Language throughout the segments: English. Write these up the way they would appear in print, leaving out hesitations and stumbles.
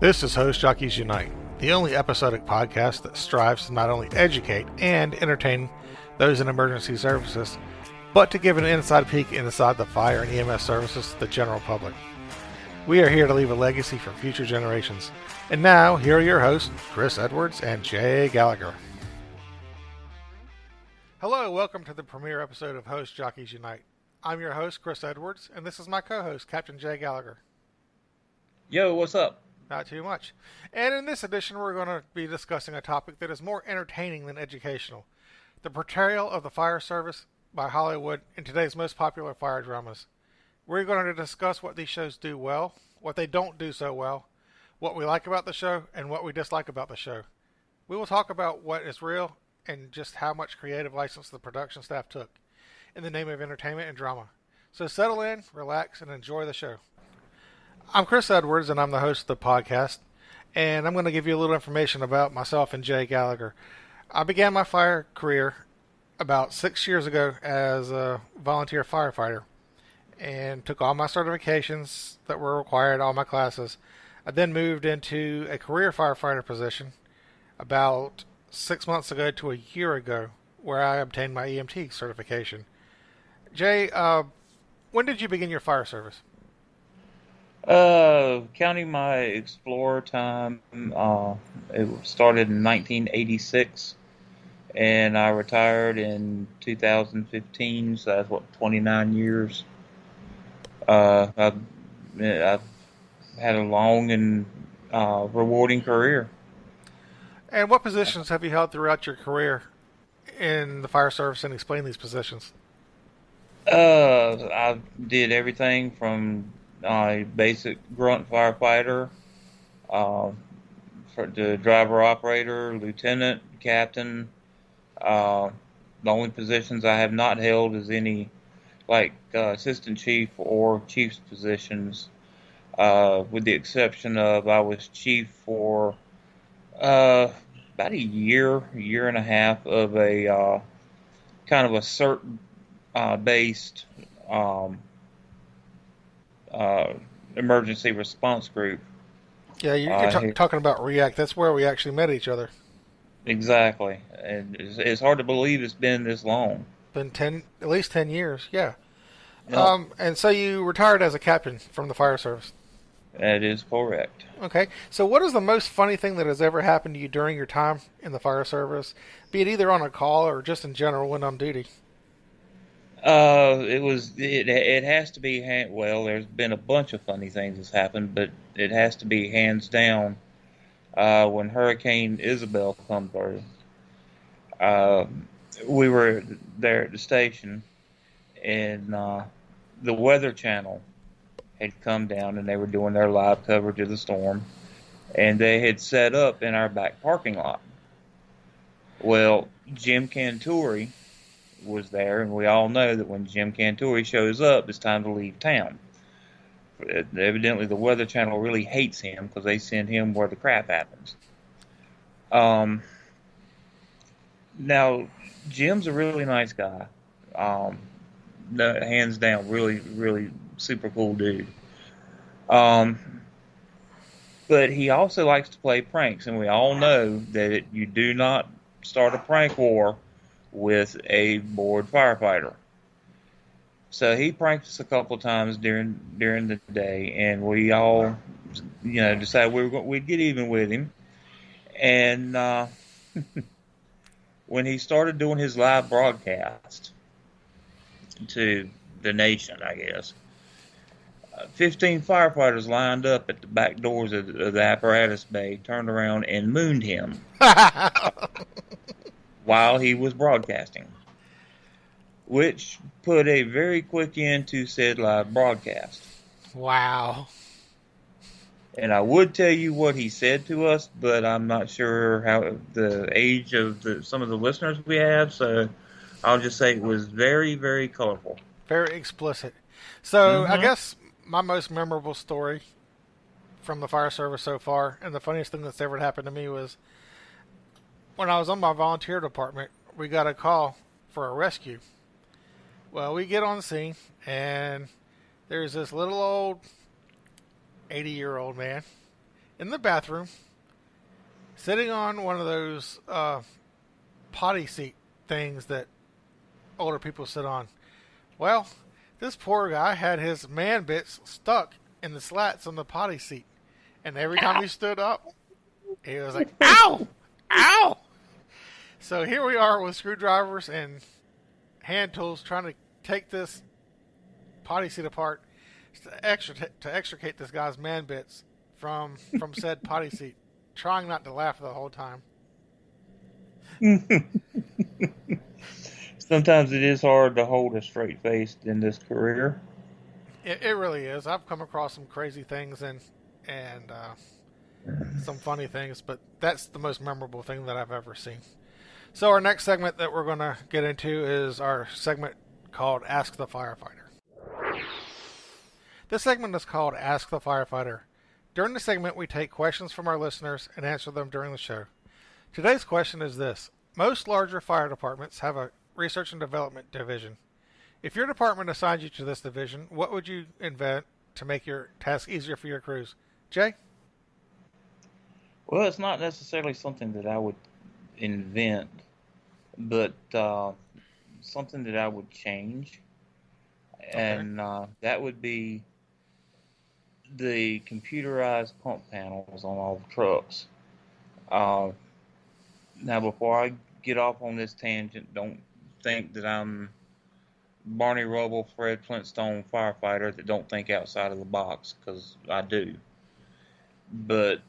This is Host Jockeys Unite, the only episodic podcast that strives to not only educate and entertain those in emergency services, but to give an inside peek inside the fire and EMS services to the general public. We are here to leave a legacy for future generations. And now, here are your hosts, Chris Edwards and Jay Gallagher. Hello, welcome to the premiere episode of Host Jockeys Unite. I'm your host, Chris Edwards, and this is my co-host, Captain Jay Gallagher. Yo, what's up? Not too much. And in this edition, we're going to be discussing a topic that is more entertaining than educational. The portrayal of the fire service by Hollywood in today's most popular fire dramas. We're going to discuss what these shows do well, what they don't do so well, what we like about the show, and what we dislike about the show. We will talk about what is real and just how much creative license the production staff took in the name of entertainment and drama. So settle in, relax, and enjoy the show. I'm Chris Edwards, and I'm the host of the podcast, and I'm going to give you a little information about myself and Jay Gallagher. I began my fire career about 6 years ago as a volunteer firefighter and took all my certifications that were required, all my classes. I then moved into a career firefighter position about 6 months ago to a year ago, where I obtained my EMT certification. Jay, when did you begin your fire service? Counting my Explorer time, it started in 1986, and I retired in 2015, so that's 29 years. I've had a long and rewarding career. And what positions have you held throughout your career in the fire service, and explain these positions? I did everything from basic grunt firefighter, the driver operator, lieutenant, captain. The only positions I have not held is any assistant chief or chief's positions, with the exception of I was chief for about a year and a half of a kind of a cert based emergency response group. Yeah, you're talking about REACT. That's where we actually met each other. Exactly. And it's hard to believe it's been this long. Been at least 10 years, yeah. Yep. And so you retired as a captain from the fire service. That is correct. Okay. So what is the most funny thing that has ever happened to you during your time in the fire service, be it either on a call or just in general when on duty? It has to be, there's been a bunch of funny things that's happened, but it has to be hands down, when Hurricane Isabel come through. We were there at the station, and the Weather Channel had come down, and they were doing their live coverage of the storm, and they had set up in our back parking lot. Well, Jim Cantore was there, and we all know that when Jim Cantore shows up, it's time to leave town. Evidently, the Weather Channel really hates him because they send him where the crap happens. Now, Jim's a really nice guy. Hands down, really, really super cool dude. But he also likes to play pranks, and we all know that you do not start a prank war with a bored firefighter. So he pranked us a couple times during the day, and we all, decided we'd get even with him. And when he started doing his live broadcast to the nation, I guess, 15 firefighters lined up at the back doors of the apparatus bay, turned around and mooned him while he was broadcasting, which put a very quick end to said live broadcast. Wow. And I would tell you what he said to us, but I'm not sure how the age of some of the listeners we have, so I'll just say it was very, very colorful. Very explicit. So I guess my most memorable story from the fire service so far, and the funniest thing that's ever happened to me, was when I was on my volunteer department, we got a call for a rescue. Well, we get on the scene, and there's this little old 80-year-old man in the bathroom, sitting on one of those potty seat things that older people sit on. Well, this poor guy had his man bits stuck in the slats on the potty seat. And every time he stood up, he was like, ow! Ow! So here we are with screwdrivers and hand tools trying to take this potty seat apart to extricate this guy's man bits from said potty seat, trying not to laugh the whole time. Sometimes it is hard to hold a straight face in this career. It really is. I've come across some crazy things and some funny things, but that's the most memorable thing that I've ever seen. So our next segment that we're going to get into is our segment called Ask the Firefighter. This segment is called Ask the Firefighter. During the segment, we take questions from our listeners and answer them during the show. Today's question is this. Most larger fire departments have a research and development division. If your department assigned you to this division, what would you invent to make your task easier for your crews? Jay? Well, it's not necessarily something that I would invent, but something that I would change. Okay. And that would be the computerized pump panels on all the trucks. Now, before I get off on this tangent, don't think that I'm Barney Rubble, Fred Flintstone firefighter that don't think outside of the box, because I do. But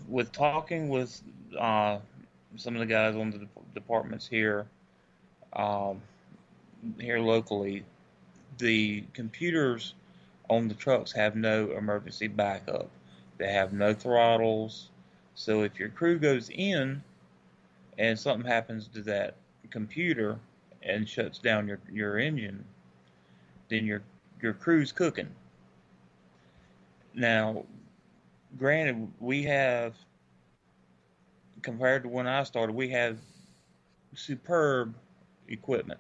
with talking with some of the guys on the departments here, here locally, the computers on the trucks have no emergency backup. They have no throttles. So if your crew goes in and something happens to that computer and shuts down your engine, then your crew's cooking. Now, granted, we have, compared to when I started, we have superb equipment,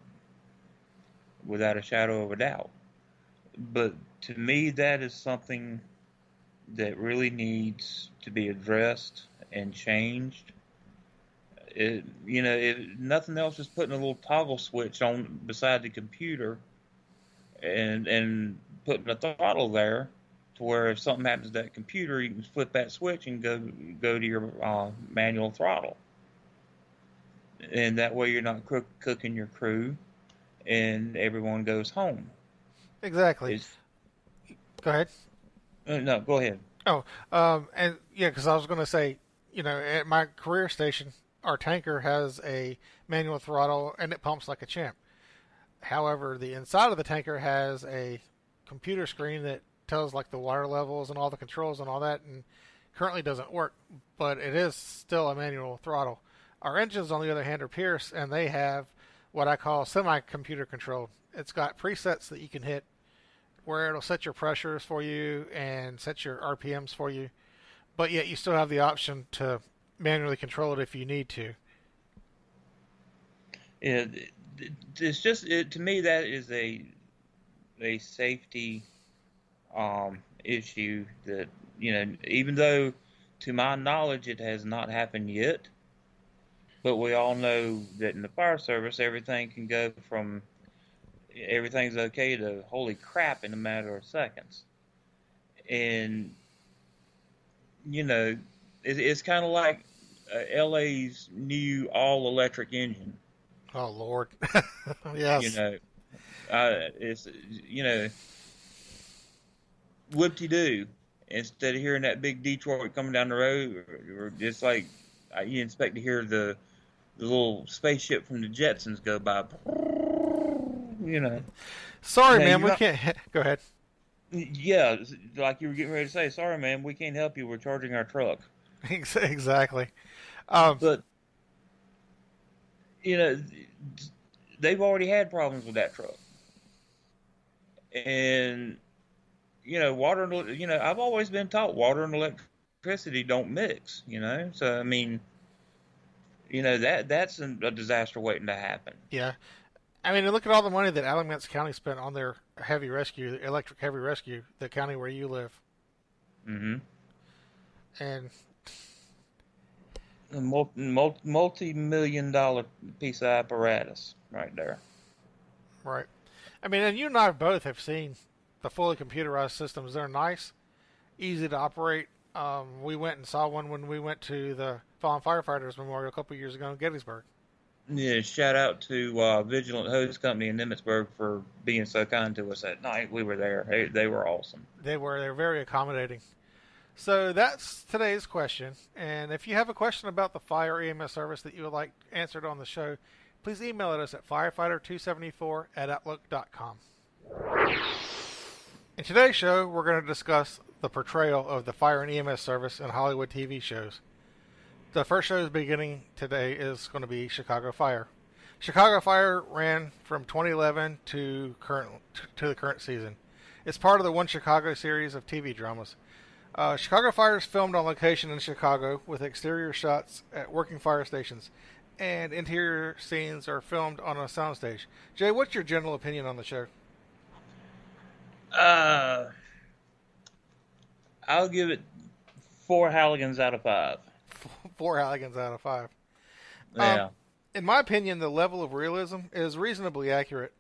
without a shadow of a doubt. But to me, that is something that really needs to be addressed and changed. If nothing else, just putting a little toggle switch on beside the computer and putting a throttle there to where if something happens to that computer, you can flip that switch and go to your manual throttle. And that way you're not cooking your crew and everyone goes home. Exactly. Go ahead. No, go ahead. Oh, and yeah, because I was going to say, at my career station, our tanker has a manual throttle and it pumps like a champ. However, the inside of the tanker has a computer screen that tells like the water levels and all the controls and all that, and currently doesn't work, but it is still a manual throttle. Our engines, on the other hand, are Pierce, and they have what I call semi-computer controlled. It's got presets that you can hit where it'll set your pressures for you and set your RPMs for you, but yet you still have the option to manually control it if you need to. Yeah, it's just to me that is a safety issue that even though to my knowledge it has not happened yet, but we all know that in the fire service everything can go from everything's okay to holy crap in a matter of seconds. And it's kind of like LA's new all-electric engine. Oh Lord. Yes. It's whoop-de-doo. Instead of hearing that big Detroit coming down the road, or just like you expect to hear the little spaceship from the Jetsons go by. Sorry, man, we can't. Go ahead. Yeah, like you were getting ready to say. Sorry, man, we can't help you. We're charging our truck. Exactly. But they've already had problems with that truck, and water. I've always been taught water and electricity don't mix. So I mean, that's a disaster waiting to happen. Yeah. I mean, look at all the money that Alamance County spent on their heavy rescue, electric heavy rescue, the county where you live. Mm-hmm. And A multi-million dollar piece of apparatus right there. right, I mean, and you and I both have seen the fully computerized systems. They're nice, easy to operate. We went and saw one when we went to the Fallen Firefighters Memorial a couple of years ago in Gettysburg. Yeah, shout out to Vigilant Hose Company in Emmitsburg for being so kind to us that night we were there. They were awesome. They're very accommodating. So that's today's question. And if you have a question about the fire EMS service that you would like answered on the show, please email us at firefighter274@outlook.com. In today's show, we're going to discuss the portrayal of the fire and EMS service in Hollywood TV shows. The first show beginning today is going to be Chicago Fire. Chicago Fire ran from 2011 to the current season. It's part of the One Chicago series of TV dramas. Chicago Fire is filmed on location in Chicago with exterior shots at working fire stations, and interior scenes are filmed on a soundstage. Jay, what's your general opinion on the show? I'll give it 4 Halligans out of 5. 4 Halligans out of 5. Yeah. In my opinion, the level of realism is reasonably accurate.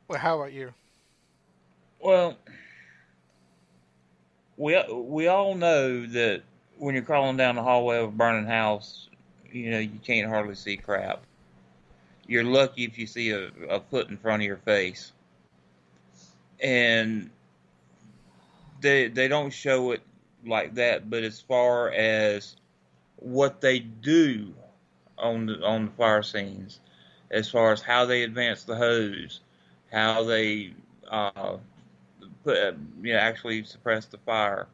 Well, how about you? Well, we all know that when you're crawling down the hallway of a burning house, you can't hardly see crap. You're lucky if you see a foot in front of your face. And they don't show it like that, but as far as what they do on the fire scenes, as far as how they advance the hose, how they actually suppress the fire.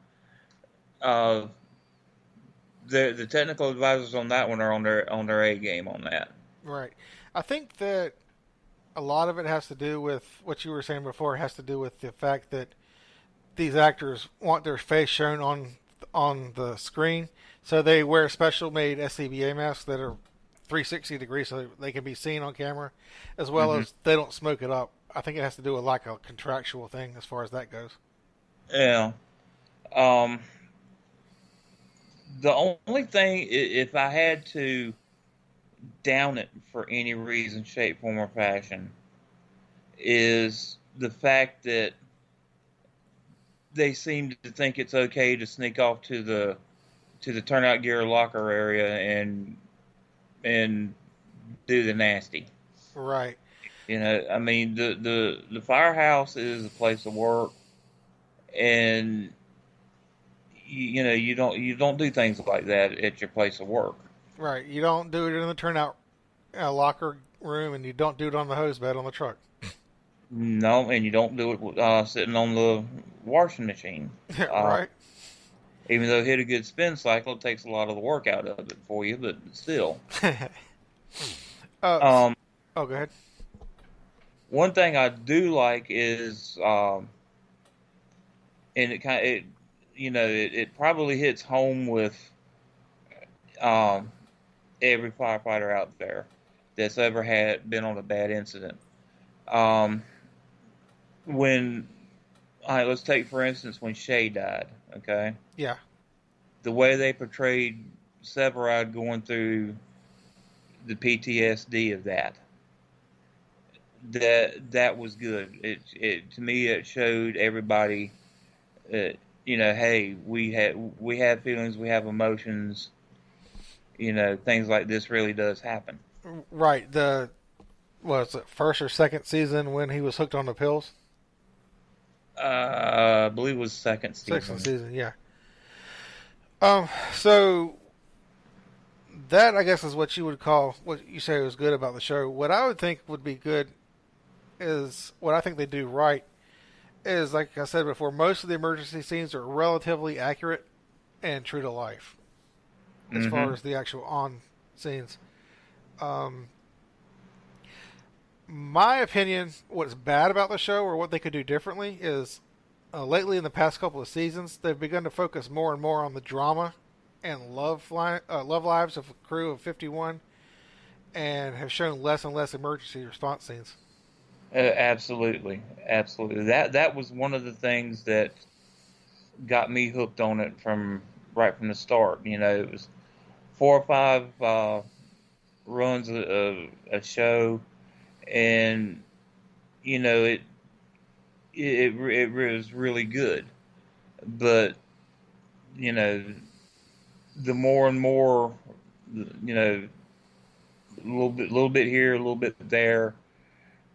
The technical advisors on that one are on their A game on that. Right. I think that a lot of it has to do with what you were saying before. It has to do with the fact that these actors want their face shown on the screen, so they wear special made SCBA masks that are 360 degrees, so they can be seen on camera, as well as they don't smoke it up. I think it has to do with like a contractual thing as far as that goes. Yeah. The only thing, if I had to down it for any reason, shape, form, or fashion, is the fact that they seem to think it's okay to sneak off to the turnout gear locker area and do the nasty. Right. I mean, the firehouse is a place of work, and you don't do things like that at your place of work. Right. You don't do it in the turnout locker room, and you don't do it on the hose bed on the truck. No, and you don't do it sitting on the washing machine. Right. Even though it hit a good spin cycle, it takes a lot of the work out of it for you, but still. Go ahead. One thing I do like is, and it probably hits home with every firefighter out there that's ever been on a bad incident. Let's take for instance when Shay died. Okay. Yeah. The way they portrayed Severide going through the PTSD of that was good. It to me it showed everybody, hey, we have feelings, we have emotions. Things like this really does happen. Right. Was it first or second season when he was hooked on the pills? I believe it was second season. Second season, yeah. So that I guess is what you would call what you say was good about the show. What I would think would be good is what I think they do right is, like I said before, most of the emergency scenes are relatively accurate and true to life as far as the actual on scenes. My opinion, what's bad about the show or what they could do differently is lately in the past couple of seasons, they've begun to focus more and more on the drama and love lives of a crew of 51 and have shown less and less emergency response scenes. Absolutely. That was one of the things that got me hooked on it from right from the start. You know, it was 4 or 5 runs of a show, and you know it was really good. But you know, the more and more, you know, little bit here, a little bit there,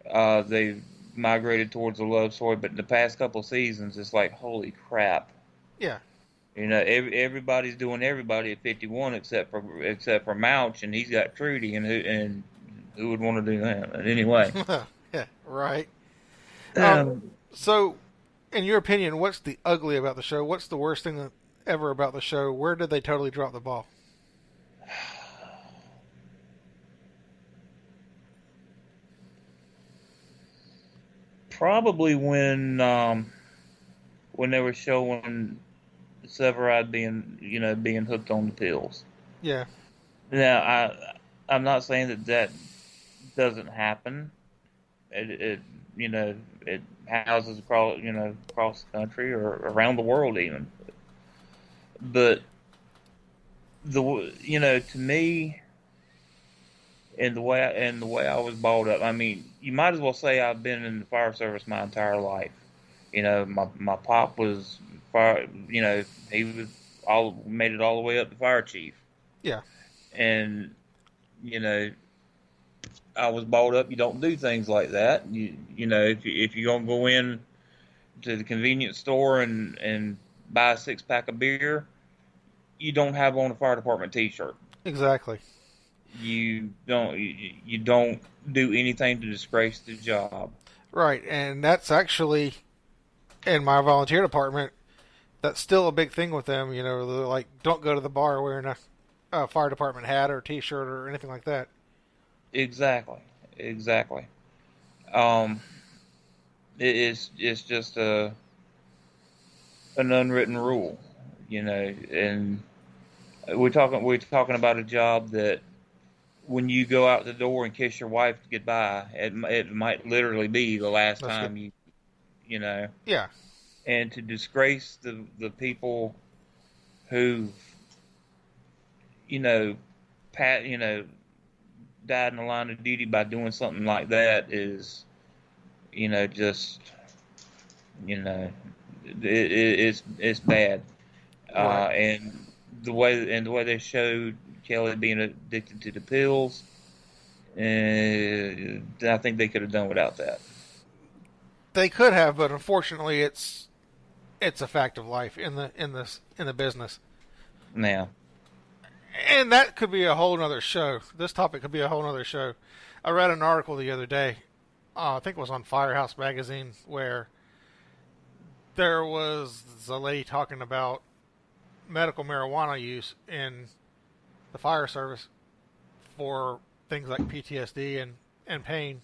they migrated towards a love story. But in the past couple of seasons, it's like, holy crap. Yeah. You know, everybody's doing everybody at 51 except for Mouch, and he's got Trudy, and who would want to do that anyway? Yeah. Right. Um. Um, So, in your opinion, what's the ugly about the show? What's the worst thing ever about the show? Where did they totally drop the ball? Probably when they were showing Severide being hooked on the pills. Yeah. Now I'm not saying that doesn't happen. It it houses across the country or around the world even. But to me, and the way I was brought up, I mean, you might as well say I've been in the fire service my entire life. You know, my pop was fire. You know, he was all made it all the way up to fire chief, Yeah. and you know, I was brought up. You don't do things like that. You know, if you're gonna go in to the convenience store and buy a 6-pack of beer, you don't have on a fire department T-shirt. Exactly. You don't do anything to disgrace the job. Right, and that's actually in my volunteer department. That's still a big thing with them. You know, they're like, don't go to the bar wearing a fire department hat or T-shirt or anything like that. Exactly. Um, it's just an unwritten rule, you know. And we're talking about a job that when you go out the door and kiss your wife goodbye, it might literally be the last That's time good. you know. Yeah. And to disgrace the people who you pat died in the line of duty by doing something like that is just it's bad. Right. And the way they showed Kelly being addicted to the pills, I think they could have done without that. They could have, but unfortunately, it's a fact of life in the business. Now, And that could be a whole nother show. This topic could be a whole nother show. I read an article the other day, I think it was on Firehouse Magazine, where there was a lady talking about medical marijuana use in the fire service for things like PTSD and pain,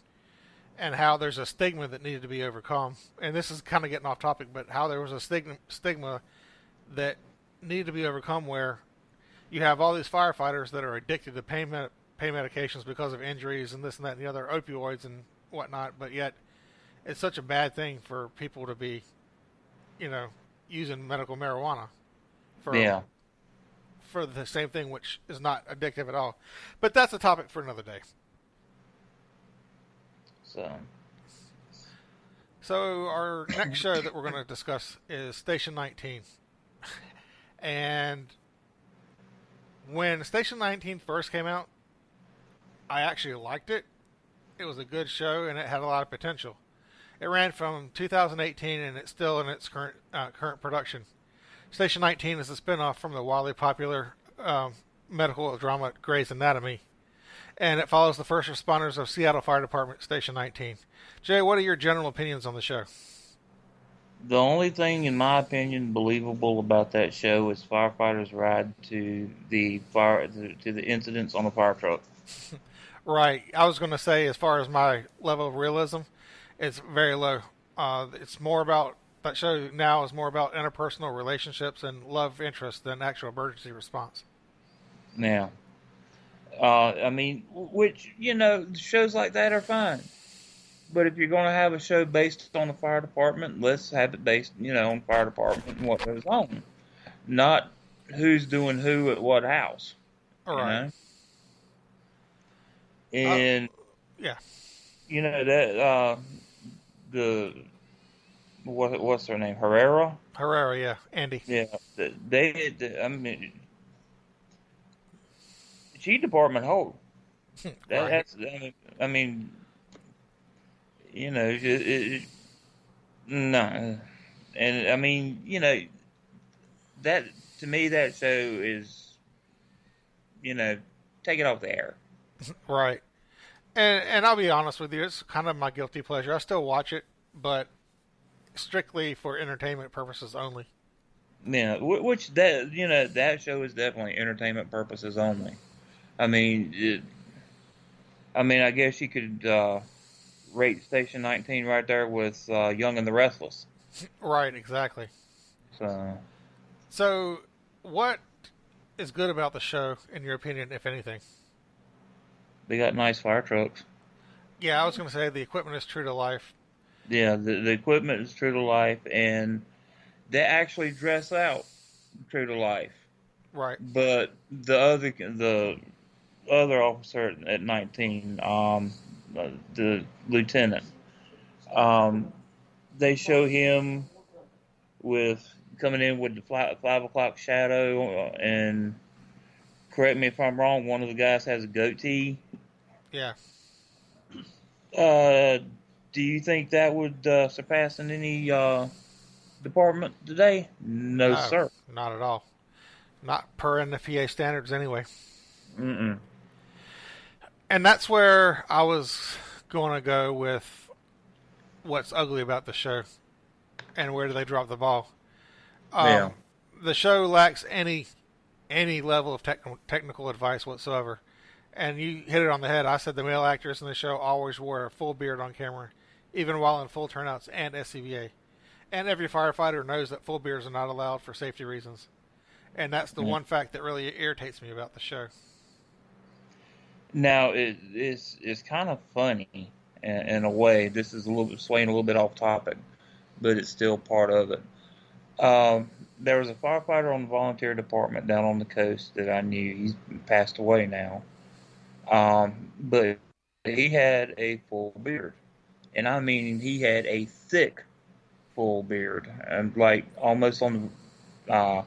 and how there's a stigma that needed to be overcome. And this is kind of getting off topic, but how there was a stigma that needed to be overcome where you have all these firefighters that are addicted to pain medications because of injuries and this and that and the other, opioids and whatnot, but yet it's such a bad thing for people to be, using medical marijuana for yeah. for the same thing, which is not addictive at all. But that's a topic for another day. So So our next show that we're going to discuss is Station 19. And when Station 19 first came out, I actually liked it. It was a good show and it had a lot of potential. It ran from 2018 and it's still in its current production. Station 19 is a spinoff from the wildly popular medical drama Grey's Anatomy, and it follows the first responders of Seattle Fire Department Station 19. Jay, what are your general opinions on the show? the only thing, in my opinion, believable about that show is firefighters' ride to the incidents on a fire truck. Right. I was going to say, as far as my level of realism, it's very low. It's more about that show now is more about interpersonal relationships and love interest than actual emergency response. Now, I mean, which shows like that are fine, But if you're going to have a show based on the fire department, let's have it based, on fire department and what goes on, not who's doing who at what house, All you right. know. Uh, And yeah. that the what's her name, Herrera? Herrera, yeah. Andy. Yeah, I mean, she department whole. Right. That's I mean, no, and I mean, that to me that show is, take it off the air. Right. And I'll be honest with you, it's kind of my guilty pleasure. I still watch it, but strictly for entertainment purposes only. Yeah, which that show is definitely entertainment purposes only. I mean, I guess you could rate Station 19 right there with Young and the Restless. Right, exactly. So So, what is good about the show, in your opinion, if anything? they got nice fire trucks. Yeah, I was going to say the equipment is true to life. Yeah, the equipment is true to life, and they actually dress out true to life. Right. But the other officer at 19, the lieutenant, um, they show him with coming in with the 5 o'clock shadow, and correct me if I'm wrong, one of the guys has a goatee. Yeah. Uh, do you think that would surpass in any department today? No, No, sir. not at all. Not per NFPA standards, anyway. Mm-mm. And that's where I was going to go with what's ugly about the show and where do they drop the ball. Yeah. The show lacks any level of technical advice whatsoever. And you hit it on the head. I said the male actors in the show always wore a full beard on camera, even while in full turnouts and SCBA. And every firefighter knows that full beards are not allowed for safety reasons. And that's the Mm. one fact that really irritates me about the show. Now it's kind of funny in a way. This is a little bit swaying a little bit off topic, but it's still part of it. There was a firefighter on the volunteer department down on the coast that I knew. He's passed away now. But he had a full beard, and I mean he had a thick full beard, and like almost on the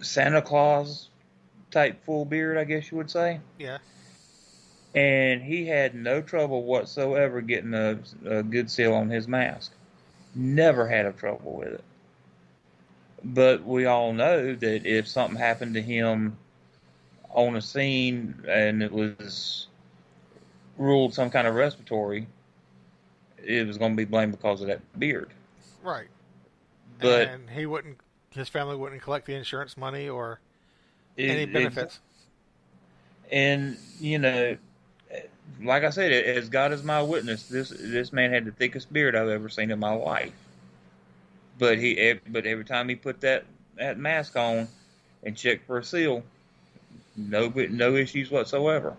Santa Claus type full beard, I guess you would say. Yeah. And he had no trouble whatsoever getting a good seal on his mask. Never had a trouble with it. But we all know that if something happened to him on a scene and it was ruled some kind of respiratory, it was going to be blamed because of that beard. Right. But And his family wouldn't collect the insurance money or any benefits. And like I said, as God is my witness, this man had the thickest beard I've ever seen in my life. But every time he put that mask on and checked for a seal, no issues whatsoever.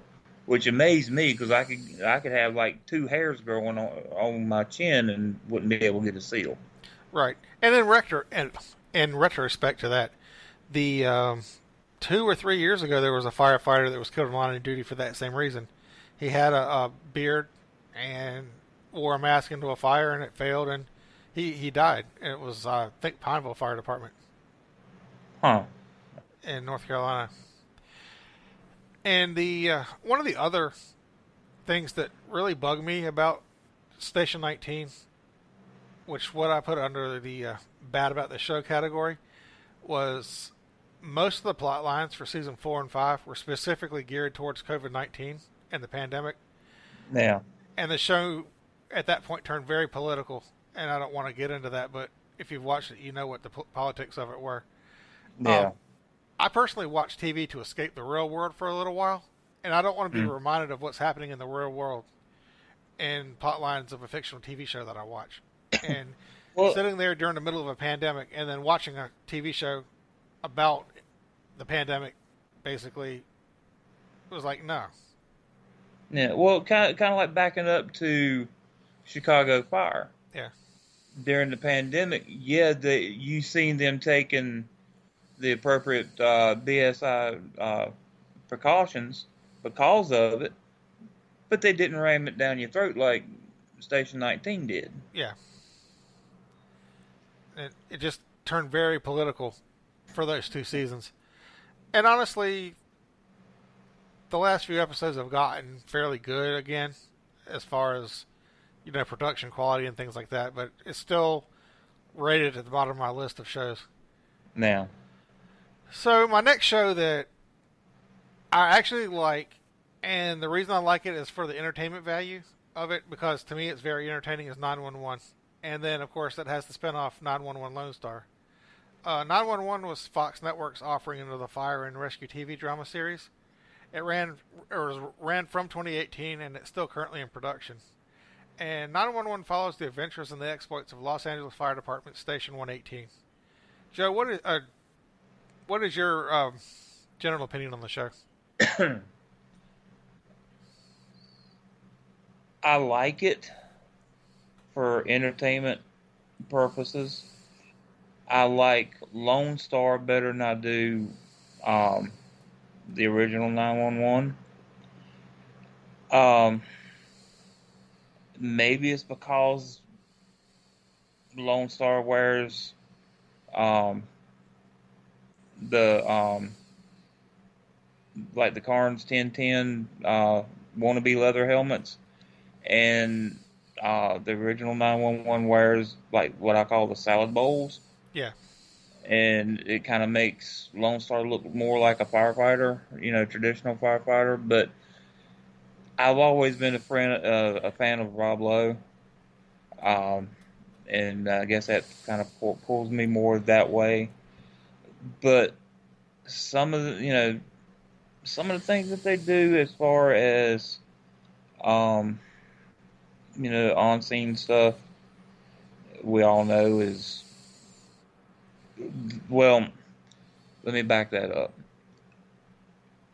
Which amazed me because I could have like 2 hairs growing on my chin and wouldn't be able to get a seal. Right. And in retrospect to that, the 2 or 3 years ago there was a firefighter that was killed in line of duty for that same reason. He had a beard and wore a mask into a fire and it failed and he died. And it was I think Pineville Fire Department Huh. in North Carolina. And the one of the other things that really bugged me about Station 19, which what I put under the bad about the show category, was most of the plot lines for season 4 and 5 were specifically geared towards COVID-19 and the pandemic. Yeah. And the show at that point turned very political. And I don't want to get into that, but if you've watched it, you know what the politics of it were. Yeah. I personally watch TV to escape the real world for a little while, and I don't want to be Mm. reminded of what's happening in the real world in plot lines of a fictional TV show that I watch. And Well, sitting there during the middle of a pandemic and then watching a TV show about the pandemic, basically, was like, no. yeah. Well, kind of like backing up to Chicago fire. Yeah. During the pandemic, yeah, you seen them taking the appropriate BSI precautions because of it, but they didn't ram it down your throat like Station 19 did. Yeah. It just turned very political for those 2 seasons. And honestly, the last few episodes have gotten fairly good again, as far as production quality and things like that. But it's still rated at the bottom of my list of shows. Now, So my next show that I actually like, and the reason I like it is for the entertainment value of it, because to me it's very entertaining, is 911. And then, of course, it has the spinoff 911 Lone Star. 911 was Fox Network's offering into the fire and rescue TV drama series. It ran from 2018, and it's still currently in production. And 911 follows the adventures and the exploits of Los Angeles Fire Department Station 118. Joe, what is your general opinion on the show? I like it for entertainment purposes. I like Lone Star better than I do the original 911. Maybe it's because Lone Star wears the like the Carnes 1010 wannabe leather helmets, and the original 911 wears like what I call the salad bowls. Yeah. And it kind of makes Lone Star look more like a firefighter, traditional firefighter. But I've always been a fan of Rob Lowe, and I guess that kind of pulls me more that way. But some of the things that they do as far as on scene stuff, we all know is, well, let me back that up.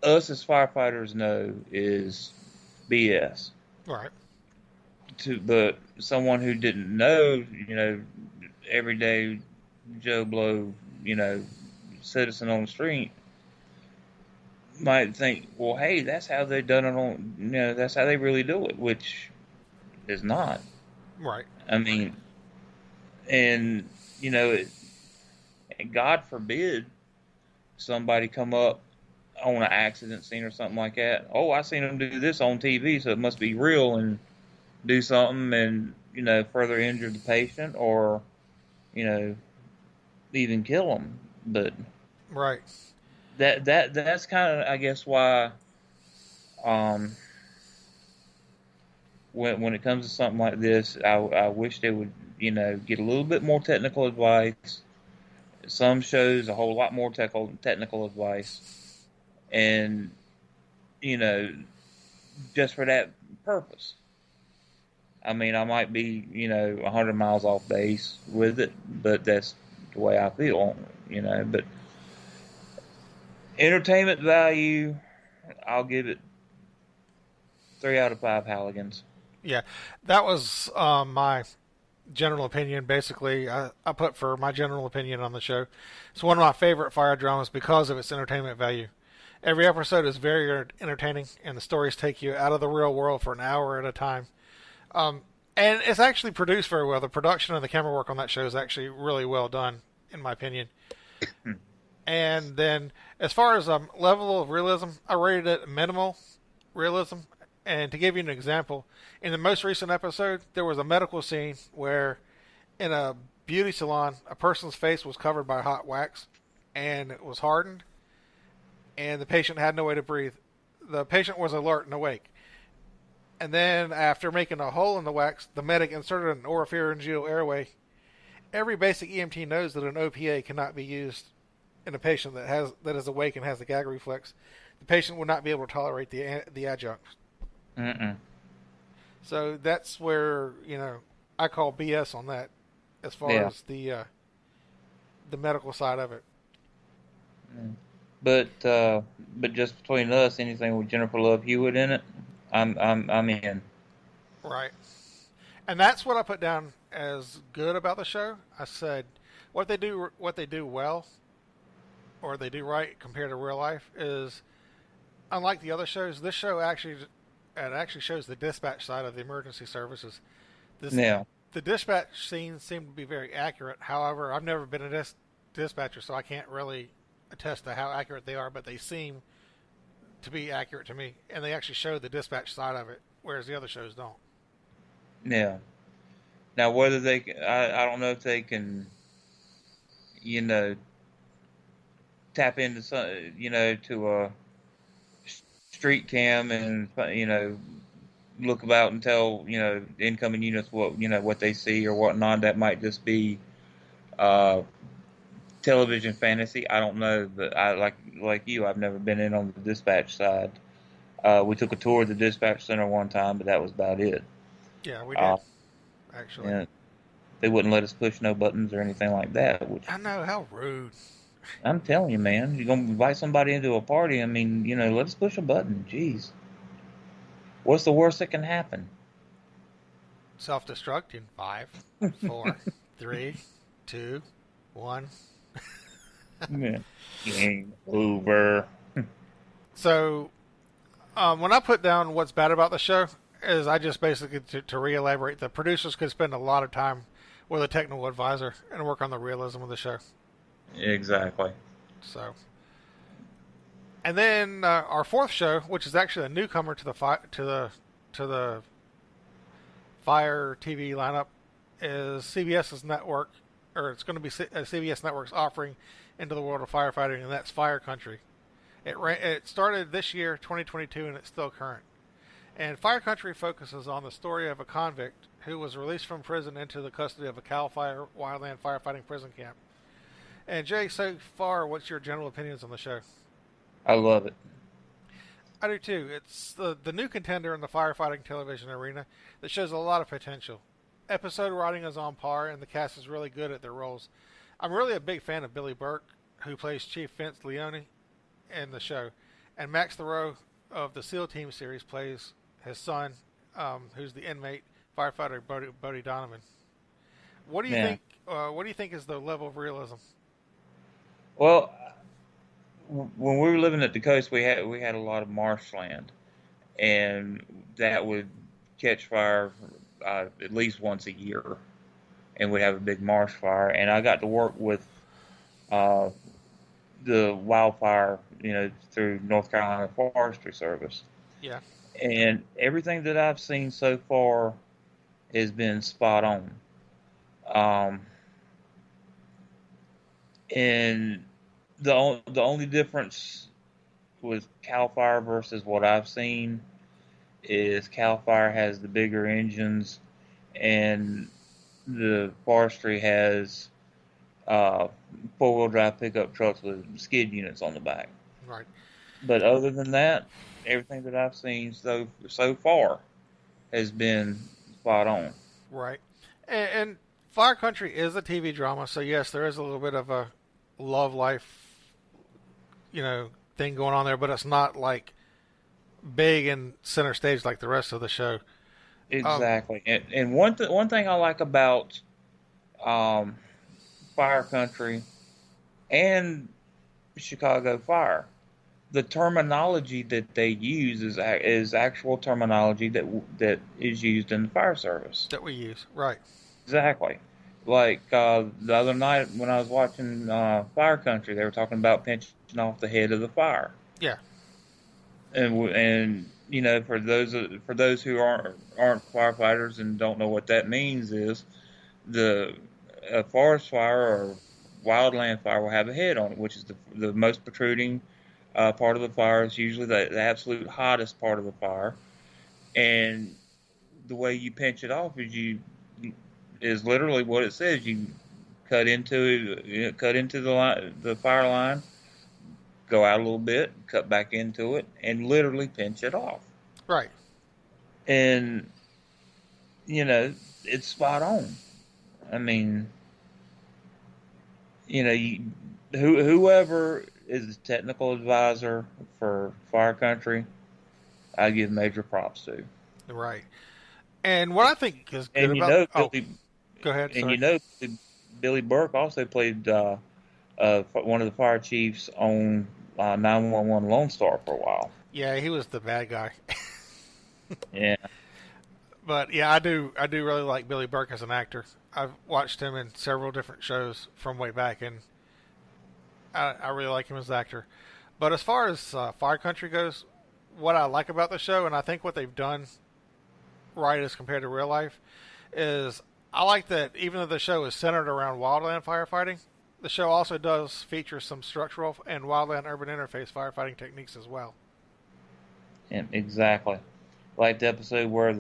Us as firefighters know is BS. Right. But someone who didn't know, everyday Joe Blow, citizen on the street might think, well, hey, that's how they done it on, that's how they really do it, which is not. Right. I mean, and, God forbid somebody come up on an accident scene or something like that. Oh, I seen them do this on TV, so it must be real, and do something and, further injure the patient or, even kill them. But right. That's kind of, I guess, why when it comes to something like this, I wish they would, get a little bit more technical advice. Some shows a whole lot more technical advice, and just for that purpose. I mean, I might be 100 miles off base with it, but that's the way I feel, But entertainment value, I'll give it 3 out of 5 Halligans. Yeah, that was my general opinion. Basically, I put for my general opinion on the show. It's one of my favorite fire dramas because of its entertainment value. Every episode is very entertaining, and the stories take you out of the real world for an hour at a time. And it's actually produced very well. The production and the camera work on that show is actually really well done, in my opinion. And then, as far as level of realism, I rated it minimal realism. And to give you an example, in the most recent episode, there was a medical scene where, in a beauty salon, a person's face was covered by hot wax, and it was hardened, and the patient had no way to breathe. The patient was alert and awake. And then, after making a hole in the wax, the medic inserted an oropharyngeal airway. Every basic EMT knows that an OPA cannot be used in a patient that is awake and has a gag reflex. The patient would not be able to tolerate the adjunct. So that's where I call BS on that, as far as the medical side of it. But just between us, anything with Jennifer Love Hewitt in it, I'm in. Right. And that's what I put down as good about the show. I said what they do well, or they do right compared to real life, is unlike the other shows. This show actually shows the dispatch side of the emergency services. This Now, The dispatch scenes seem to be very accurate. However, I've never been a dispatcher, so I can't really attest to how accurate they are. But they seem to be accurate to me, and they actually show the dispatch side of it, whereas the other shows don't. now, now, whether they, I don't know if they can, you know, tap into some, to a street cam and look about and tell incoming units what they see or whatnot. That might just be uh, television fantasy. I don't know, but I like you. I've never been in on the dispatch side. We took a tour of the dispatch center one time, but that was about it. Yeah, we did actually. And they wouldn't let us push no buttons or anything like that. Which I know, how rude. I'm telling you, man, you're gonna invite somebody into a party. I mean, let us push a button. Jeez, what's the worst that can happen? Self-destruct in 5, 4, 3, 2, 1. Yeah. Game over. So, when I put down what's bad about the show, is I just basically to re-elaborate, the producers could spend a lot of time with a technical advisor and work on the realism of the show. Exactly. So, and then our fourth show, which is actually a newcomer to the Fire TV lineup, is CBS's network, or it's going to be CBS Network's offering into the world of firefighting, and that's Fire Country. It started this year, 2022, and it's still current. And Fire Country focuses on the story of a convict who was released from prison into the custody of a Cal Fire wildland firefighting prison camp. And Jay, so far, what's your general opinions on the show? I love it. I do too. It's the new contender in the firefighting television arena that shows a lot of potential. Episode writing is on par, and the cast is really good at their roles. I'm really a big fan of Billy Burke, who plays Chief Vince Leone in the show, and Max Thoreau of the SEAL Team series plays his son, who's the inmate firefighter Bodie Donovan. What do you think? What do you think is the level of realism? Well, when we were living at the coast, we had a lot of marshland, and that would catch fire at least once a year, and we'd have a big marsh fire. And I got to work with the wildfire, through North Carolina Forestry Service. Yeah. And everything that I've seen so far has been spot on. And the only difference with Cal Fire versus what I've seen is Cal Fire has the bigger engines, and the forestry has four-wheel drive pickup trucks with skid units on the back. Right. But other than that, everything that I've seen so far has been spot on. Right. And Fire Country is a TV drama, so yes, there is a little bit of a love life, thing going on there, but it's not like big and center stage like the rest of the show. Exactly. And one thing I like about Fire Country and Chicago Fire, the terminology that they use is actual terminology that is used in the fire service. That we use, right. Exactly. Like the other night when I was watching Fire Country, they were talking about pinching off the head of the fire. Yeah. And for those who aren't firefighters and don't know what that means, is a forest fire or wildland fire will have a head on it, which is the most protruding part of the fire. Is usually the absolute hottest part of the fire, and the way you pinch it off is literally what it says. You cut into the fire line, go out a little bit, cut back into it, and literally pinch it off. Right. And it's spot on. I mean, whoever is the technical advisor for Fire Country, I give major props to. Right. And what I think is good And you about know, oh, go ahead. And you Sorry. know, Billy Burke also played one of the fire chiefs on 911 Lone Star for a while. Yeah, he was the bad guy. Yeah, But yeah, I do really like Billy Burke as an actor. I've watched him in several different shows from way back, and I really like him as an actor. But as far as Fire Country goes, what I like about the show, and I think what they've done right as compared to real life, is I like that even though the show is centered around wildland firefighting, the show also does feature some structural and wildland urban interface firefighting techniques as well. exactly. Like the episode where I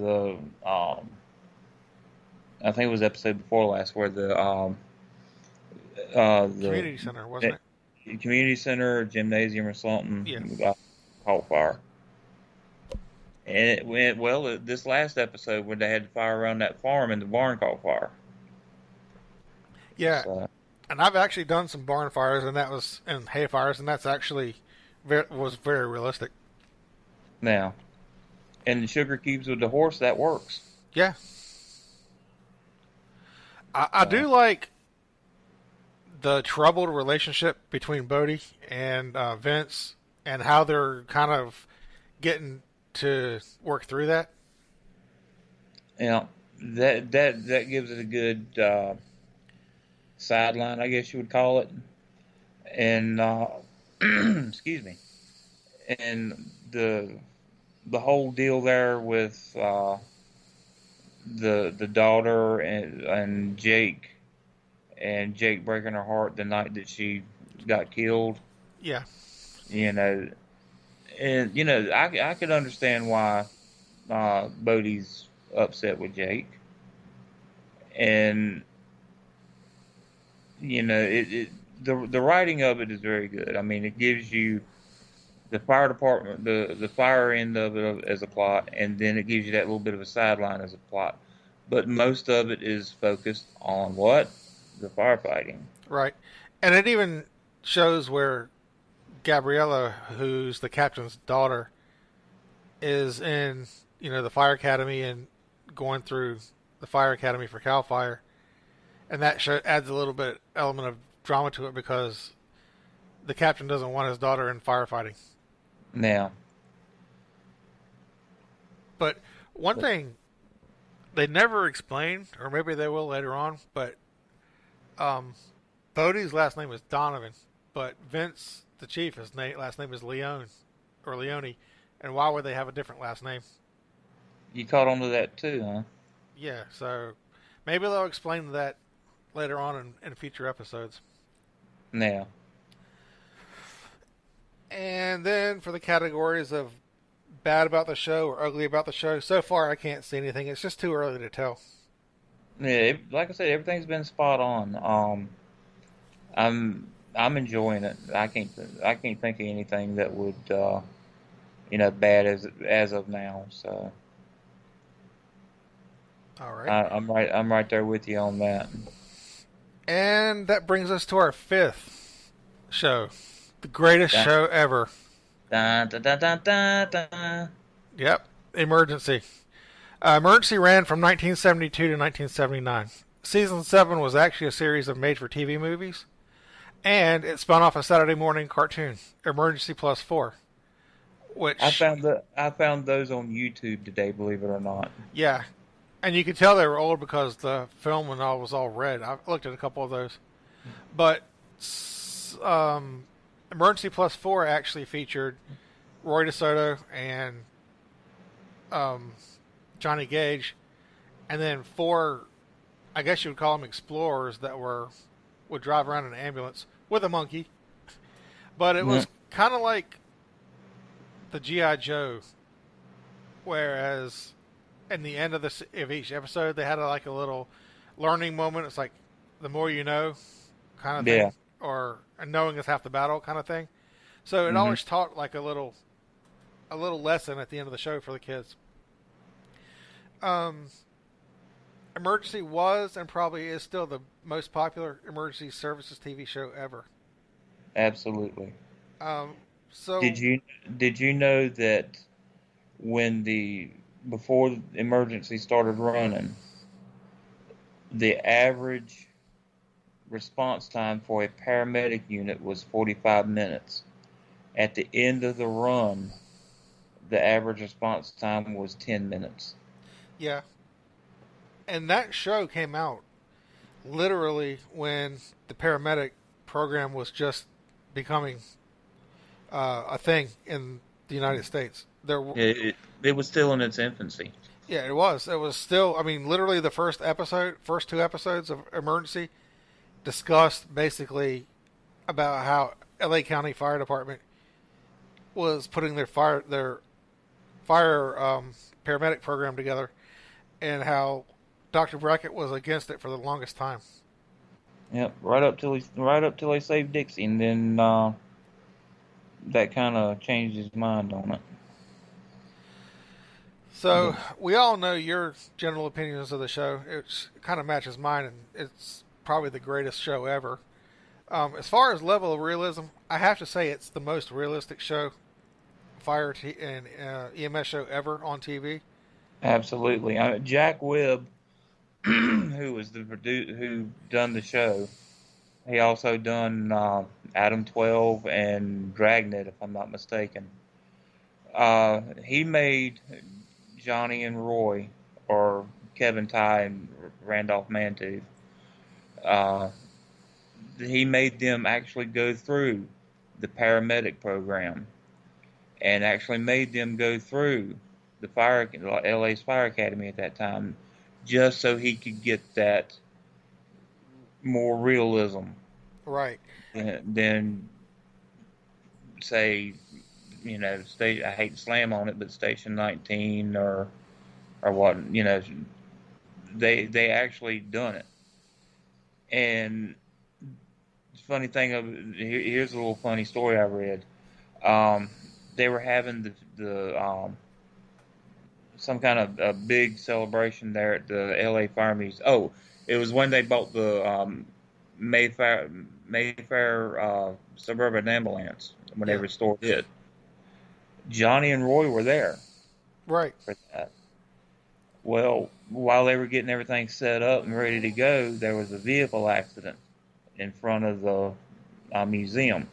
think it was episode before last, where the Community center, wasn't it? community center or gymnasium or Yeah. something caught fire. And it went well. This last episode when they had to fire around that farm and the barn caught fire. Yeah, So and I've actually done some barn fires, and hay fires, and that's actually was very realistic. now, and the sugar cubes with the horse, that works. Yeah, I So do like the troubled relationship between Bodie and Vince, and how they're kind of getting to work through that. you know that gives it a good sideline, I guess you would call it. And excuse me. And the whole deal there with the daughter and Jake breaking her heart the night that she got killed. Yeah, You know, and I could understand why Bodie's upset with Jake, and the writing of it is very good. I mean, it gives you the fire department, the fire end of it as a plot, and then it gives you that little bit of a sideline as a plot. But most of it is focused on what? The firefighting. right. And it even shows where Gabriella, who's the captain's daughter, is in the fire academy and going through the fire academy for Cal Fire, and that adds a little bit element of drama to it because the captain doesn't want his daughter in firefighting. Now, But one thing they never explain, or maybe they will later on, but um, Bodie's last name is Donovan, but Vince, the chief, his last name is Leone or Leone, and why would they have a different last name? you caught on to that too, huh? Yeah, so maybe they'll explain that later on in future episodes. Now, And then for the categories of bad about the show or ugly about the show, so far I can't see anything. It's just too early to tell. yeah, like I said, everything's been spot on. I'm enjoying it. I can't think of anything that would bad as of now. So All right. I'm right there with you on that. And that brings us to our fifth show. The greatest Dun, show ever. dun, dun, dun, dun, dun, dun. Yep. Emergency. Emergency ran from 1972 to 1979. Season 7 was actually a series of made-for-TV movies. And it spun off a Saturday morning cartoon, Emergency Plus 4. Which, I found those on YouTube today, believe it or not. yeah. And you could tell they were old because the film and all was all red. I looked at a couple of those. But Emergency Plus 4 actually featured Roy DeSoto and Johnny Gage, and then 4, I guess you would call them explorers that would drive around in an ambulance with a monkey. But it was kind of like the G.I. Joe, whereas in the end of each episode they had like a little learning moment. It's like the more you know, kind of thing, Yeah. or knowing is half the battle kind of thing. So it Hmm. always taught like a little lesson at the end of the show for the kids. Um, Emergency was and probably is still the most popular emergency services TV show ever. Absolutely. Um, so Did you know that when the before the emergency started running, the average response time for a paramedic unit was 45 minutes. At the end of the run, the average response time was 10 minutes. Yeah. And that show came out literally when the paramedic program was just becoming a thing in the United States. It was still in its infancy. Yeah, it was. It was still. I mean, literally the first two episodes of Emergency discussed basically about how L.A. County Fire Department was putting their fire paramedic program together, and how Dr. Brackett was against it for the longest time. Yep, right up till they saved Dixie, and then that kind of changed his mind on it. So we all know your general opinions of the show. It kind of matches mine, and it's probably the greatest show ever. As far as level of realism, I have to say it's the most realistic show, and EMS show ever on TV. Absolutely, Jack Webb, who done the show, he also done Adam 12 and Dragnet, if I'm not mistaken. He made Johnny and Roy, or Kevin Ty and Randolph Mantooth. He made them actually go through the paramedic program, and actually made them go through the LA's Fire Academy at that time, just so he could get that more realism, right? Than say, I hate to slam on it, but Station 19 or what, they actually done it. And the funny thing here's a little funny story I read. They were having the some kind of a big celebration there at the LA Fire Museum. Oh, it was when they bought the Mayfair Suburban Ambulance, when they restored it. Johnny and Roy were there. Right. For that. Well, while they were getting everything set up and ready to go, there was a vehicle accident in front of the museum.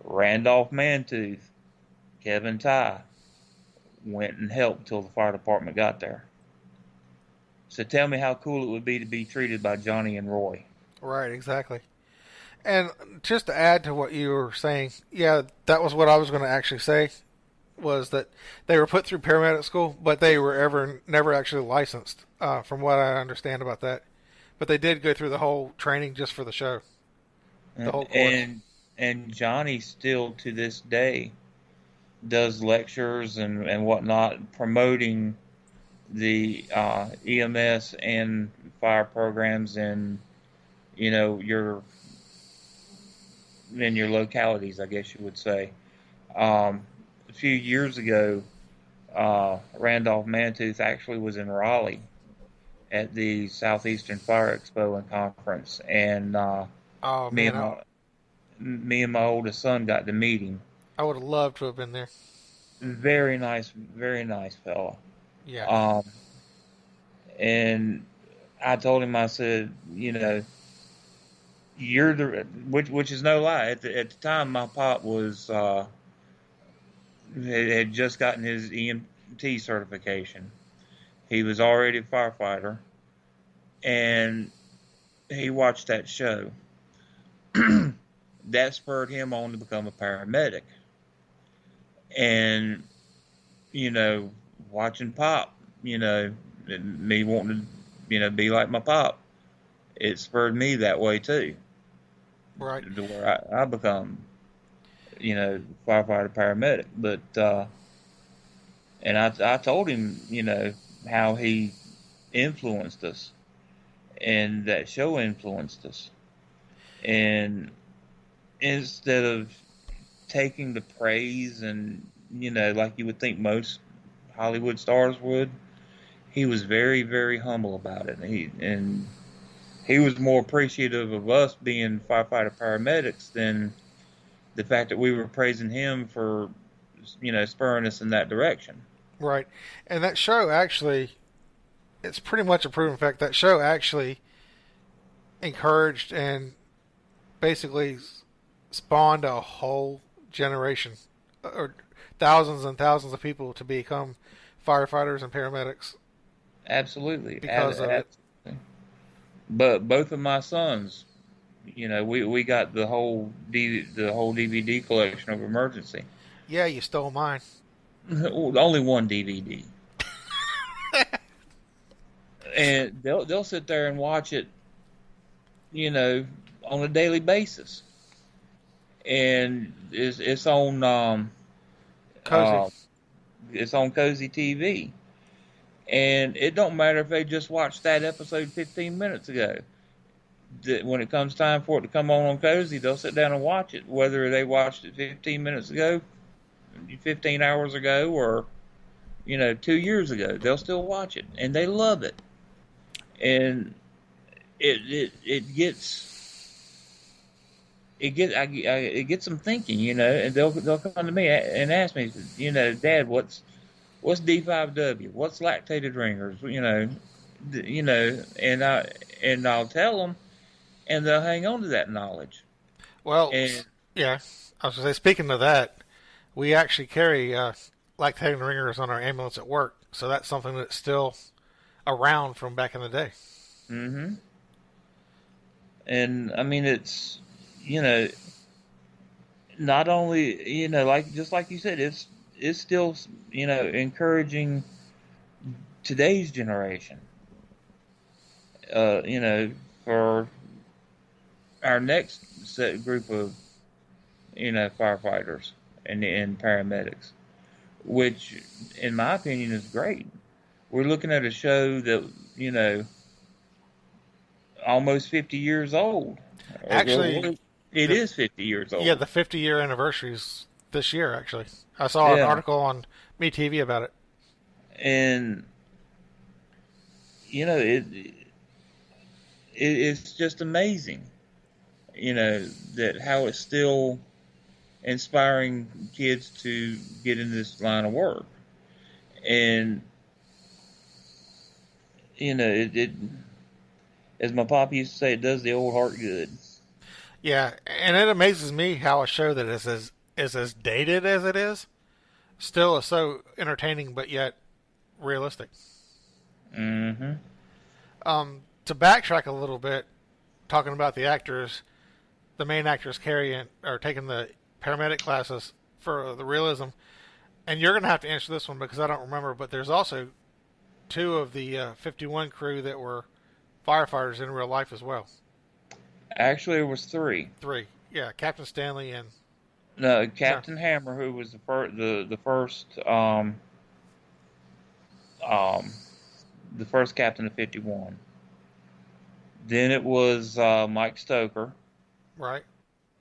Randolph Mantooth, Kevin Ty went and helped till the fire department got there. So tell me how cool it would be to be treated by Johnny and Roy. Right, exactly. And just to add to what you were saying, yeah, that was what I was going to actually say, was that they were put through paramedic school, but they were never actually licensed, from what I understand about that. But they did go through the whole training just for the show. The whole course. And Johnny still to this day does lectures and whatnot promoting the EMS and fire programs in your localities, I guess you would say. A few years ago, Randolph Mantooth actually was in Raleigh at the Southeastern Fire Expo and Conference, and me and my oldest son got to meet him. I would have loved to have been there. Very nice fella. Yeah. And I told him, I said, you're which is no lie. At the time, my pop was had just gotten his EMT certification. He was already a firefighter, and he watched that show. That spurred him on to become a paramedic. And, watching Pop, me wanting to, be like my Pop, it spurred me that way too. Right. To where I become, firefighter paramedic. But, and I told him, how he influenced us, and that show influenced us. And instead of taking the praise and, like you would think most Hollywood stars would, he was very, very humble about it. And he was more appreciative of us being firefighter paramedics than the fact that we were praising him for, spurring us in that direction. Right. And that show actually, it's pretty much a proven fact. That show actually encouraged and basically spawned a whole generation, or thousands and thousands of people to become firefighters and paramedics Absolutely. because of it. Absolutely. But both of my sons, we got the whole DVD collection of Emergency. Yeah, you stole mine. Only one DVD. And they'll sit there and watch it, on a daily basis. And it's on Cozy. it's on Cozy TV. And it don't matter if they just watched that episode 15 minutes ago. When it comes time for it to come on Cozy, they'll sit down and watch it, whether they watched it 15 minutes ago, 15 hours ago, or 2 years ago. They'll still watch it, and they love it. And it gets them thinking, and they'll come to me and ask me, Dad, what's D5W? What's lactated ringers? And I'll tell them, and they'll hang on to that knowledge. Well, And yeah, I was going to say, speaking of that, we actually carry lactating ringers on our ambulance at work, so that's something that's still around from back in the day. hmm and I mean, it's not only just like you said, it's still encouraging today's generation. For our next group of firefighters and paramedics, which in my opinion is great. We're looking at a show that almost 50 years old. Actually, it is 50 years old. yeah, the 50-year anniversary is this year, actually. I saw an article on MeTV about it. And it's just amazing, that how it's still inspiring kids to get in this line of work. And it as my pop used to say, it does the old heart good. Yeah, and it amazes me how a show that is as dated as it is still is so entertaining, but yet realistic. Mm-hmm. To backtrack a little bit, talking about the actors, the main actors carrying or taking the paramedic classes for the realism, and you're gonna have to answer this one because I don't remember. But there's also two of the 51 crew that were firefighters in real life as well. Actually, it was three. Three, yeah, Captain Stanley and No, Captain Hammer, who was the first captain of 51. Then it was Mike Stoker, right.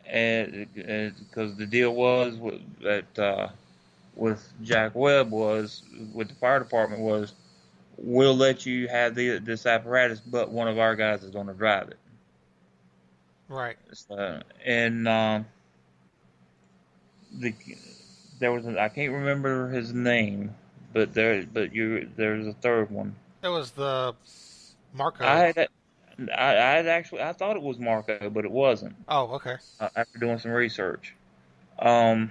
and because the deal was with Jack Webb was with the fire department was, we'll let you have this apparatus, but one of our guys is going to drive it. Right. So, and there was I can't remember his name, but there's a third one. It was the Marco. I thought it was Marco, but it wasn't. Oh, okay. After doing some research, if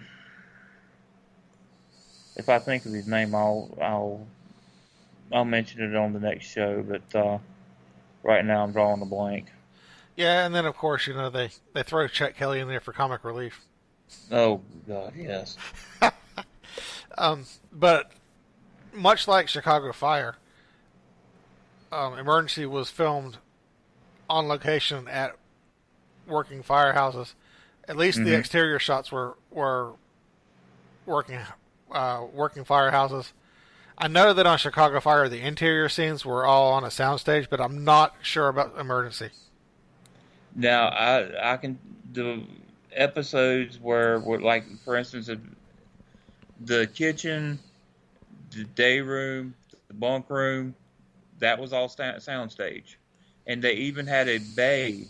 I think of his name, I'll mention it on the next show. But right now I'm drawing a blank. Yeah, and then of course they throw Chet Kelly in there for comic relief. Oh God, yes. But much like Chicago Fire, Emergency was filmed on location at working firehouses. At least the exterior shots were working firehouses. I know that on Chicago Fire the interior scenes were all on a soundstage, but I'm not sure about Emergency. Now I can the episodes where like for instance the kitchen, the day room, the bunk room, that was all soundstage, and they even had a bay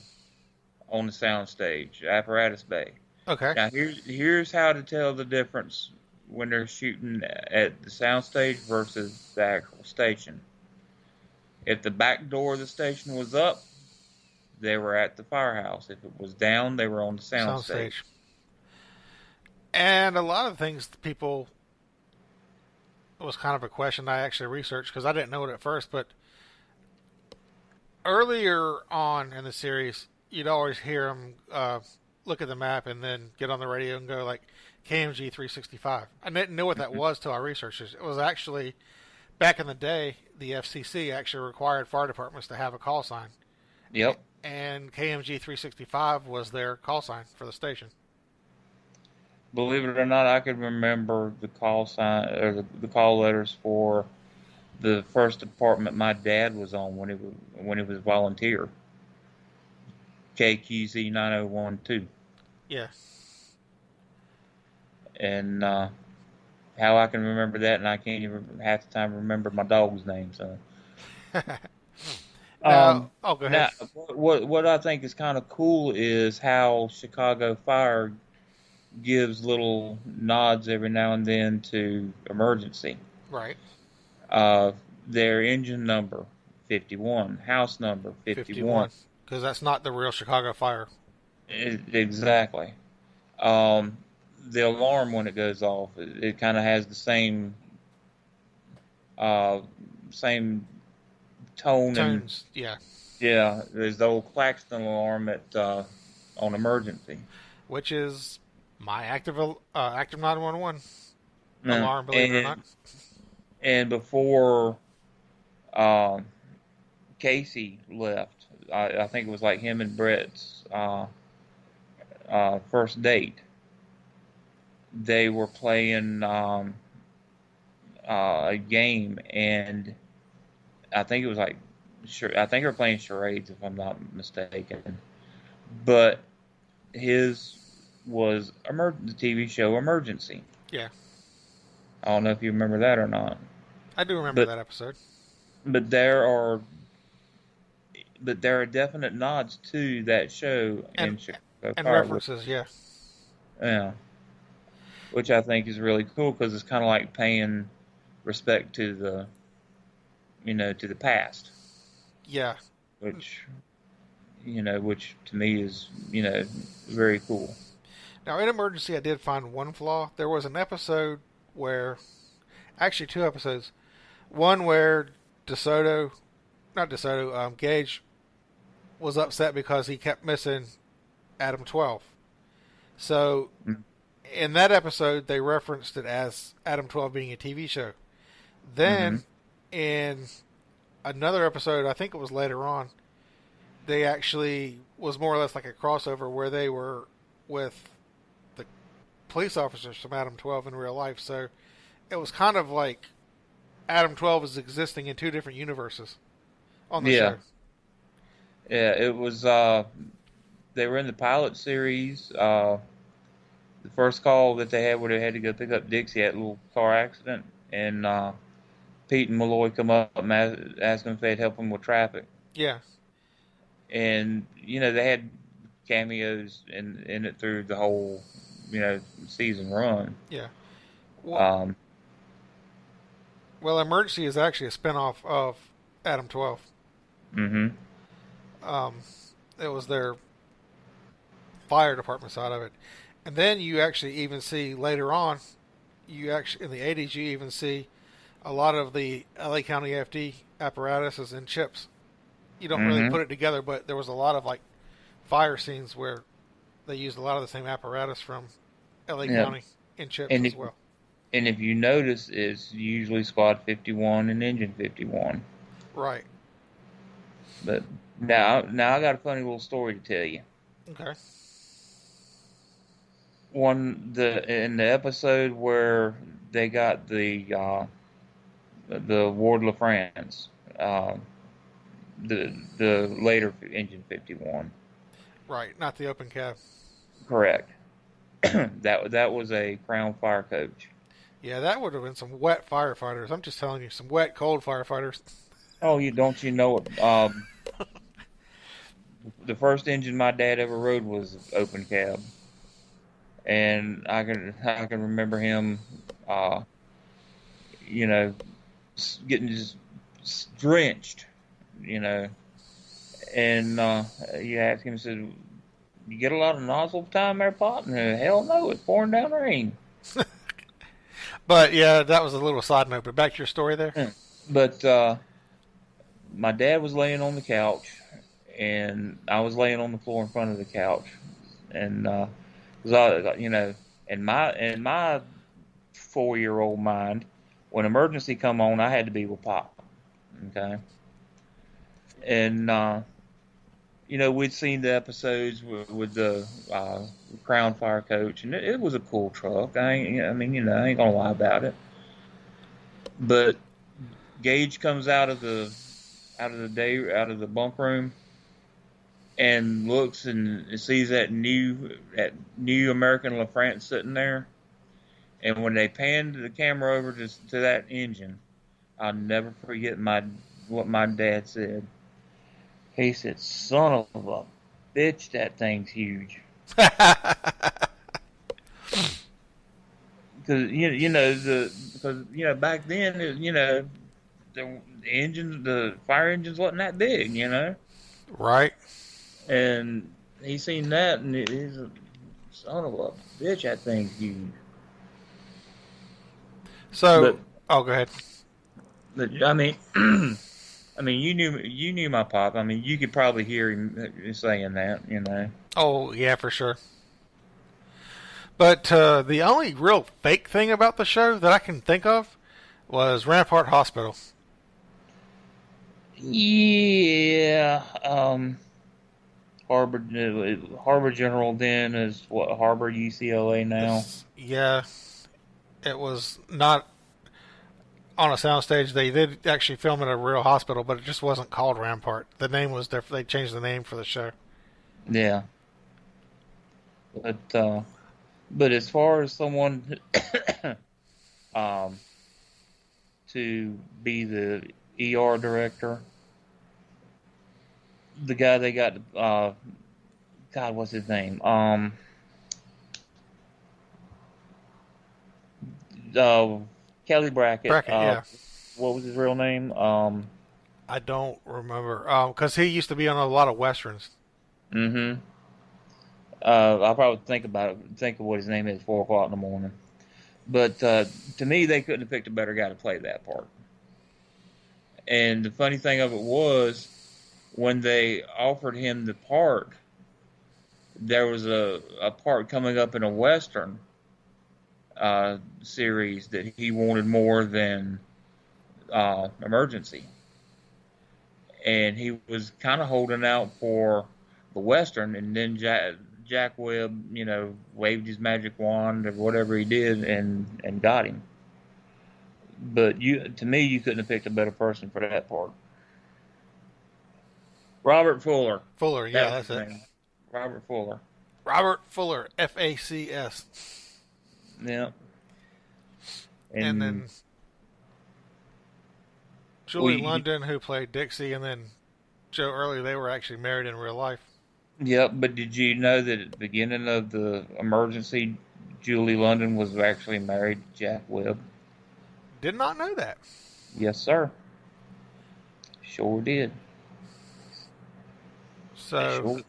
on the soundstage, apparatus bay. Okay. Now here's how to tell the difference when they're shooting at the soundstage versus the actual station. If the back door of the station was up, they were at the firehouse. If it was down, they were on the soundstage. Soundstage. And a lot of things people was kind of a question I actually researched because I didn't know it at first, but earlier on in the series, you'd always hear them look at the map and then get on the radio and go like KMG 365. I didn't know what that was till I researched it. It was actually back in the day, the FCC actually required fire departments to have a call sign. Yep. And KMG 365 was their call sign for the station. Believe it or not, I could remember the call sign or the call letters for the first department my dad was on when he was volunteer. KQZ 9012. Yeah. And how I can remember that, and I can't even half the time remember my dog's name. So. Now, go ahead. Now, what I think is kind of cool is how Chicago Fire gives little nods every now and then to emergency. Right. Their engine number, 51. House number, 51. Because that's not the real Chicago Fire. Exactly. The alarm when it goes off, it kind of has the same tone. Tones, yeah. Yeah, there's the old Claxton alarm on emergency. Which is my active 911 alarm, believe it or not. And before Casey left, I think it was like him and Brett's first date. They were playing a game, and I think it was like, I think they were playing charades, if I'm not mistaken. But his was the TV show Emergency. Yeah. I don't know if you remember that or not. I do remember that episode. But there are definite nods to that show in Chicago and Fire, references, yeah. Yeah. Which I think is really cool because it's kind of like paying respect to the past. Yeah. Which to me is, very cool. Now, in Emergency, I did find one flaw. There was an episode actually 2 episodes. One where Gage was upset because he kept missing Adam 12. So, in that episode, they referenced it as Adam 12 being a TV show. Then, in another episode, I think it was later on, they actually was more or less like a crossover where they were with the police officers from Adam 12 in real life. So, it was kind of like Adam 12 is existing in 2 different universes on the show. Yeah, it was, they were in the pilot series. The first call that they had where they had to go pick up Dixie had a little car accident, and Pete and Malloy come up and ask them if they'd help them with traffic. Yeah. And, they had cameos in it through the whole, season run. Yeah. Well, Emergency is actually a spinoff of Adam 12. It was their fire department side of it. And then you actually even see later on, in the 80s, you even see a lot of the LA County FD apparatuses and chips. You don't really put it together, but there was a lot of like fire scenes where they used a lot of the same apparatus from LA County in chips as well. And if you notice, it's usually Squad 51 and Engine 51. Right. But now I got a funny little story to tell you. Okay. In the episode where they got the Ward LaFrance, the later Engine 51. Right, not the open cab. Correct. that was a Crown Fire Coach. Yeah, that would have been some wet firefighters. I'm just telling you, some wet, cold firefighters. Oh, don't you know it? The first engine my dad ever rode was open cab, and I can remember him uh, you know, getting just drenched, you know. And you ask him, said, "You get a lot of nozzle time there, Pop?" And hell no, it's pouring down rain. But yeah, that was a little side note. But back to your story there. But my dad was laying on the couch, and I was laying on the floor in front of the couch, and 'cause you know, in my 4-year-old mind, when emergency come on, I had to be with Pop. Okay, and you know, we'd seen the episodes with the Crown Fire Coach, and it was a cool truck. I mean, you know, I ain't gonna lie about it. But Gage comes out of the bunk room and looks and sees that new American LaFrance sitting there. And when they panned the camera over to that engine, I'll never forget what my dad said. He said, "Son of a bitch, that thing's huge." Because back then, the fire engines wasn't that big, you know. Right. And he seen that, and he's a son of a bitch, that thing's huge. So, go ahead. But I mean, I mean, you knew my pop. I mean, you could probably hear him saying that, you know. Oh yeah, for sure. But the only real fake thing about the show that I can think of was Rampart Hospital. Yeah. Harbor General then is what, Harbor UCLA now. Yeah, it was not on a soundstage. They did actually film in a real hospital, but it just wasn't called Rampart. The name was different. They changed the name for the show. Yeah. But as far as someone um, to be the ER director, the guy they got, God, what's his name? Kelly Brackett. Yeah. What was his real name? I don't remember. Because he used to be on a lot of westerns. Mm-hmm. I'll probably think of what his name is 4 o'clock in the morning. But to me, they couldn't have picked a better guy to play that part. And the funny thing of it was, when they offered him the part, there was a part coming up in a western series that he wanted more than Emergency. And he was kind of holding out for the western, and then Jack Webb, you know, waved his magic wand or whatever he did and got him. But to me, you couldn't have picked a better person for that part. Robert Fuller. Fuller, yeah, that's it. Robert Fuller. Robert Fuller, FACS. Yeah. And then Julie London, who played Dixie, and then Joe Early, they were actually married in real life. Yep, but did you know that at the beginning of the Emergency, Julie London was actually married to Jack Webb? Did not know that. Yes, sir. Sure did. So, sure.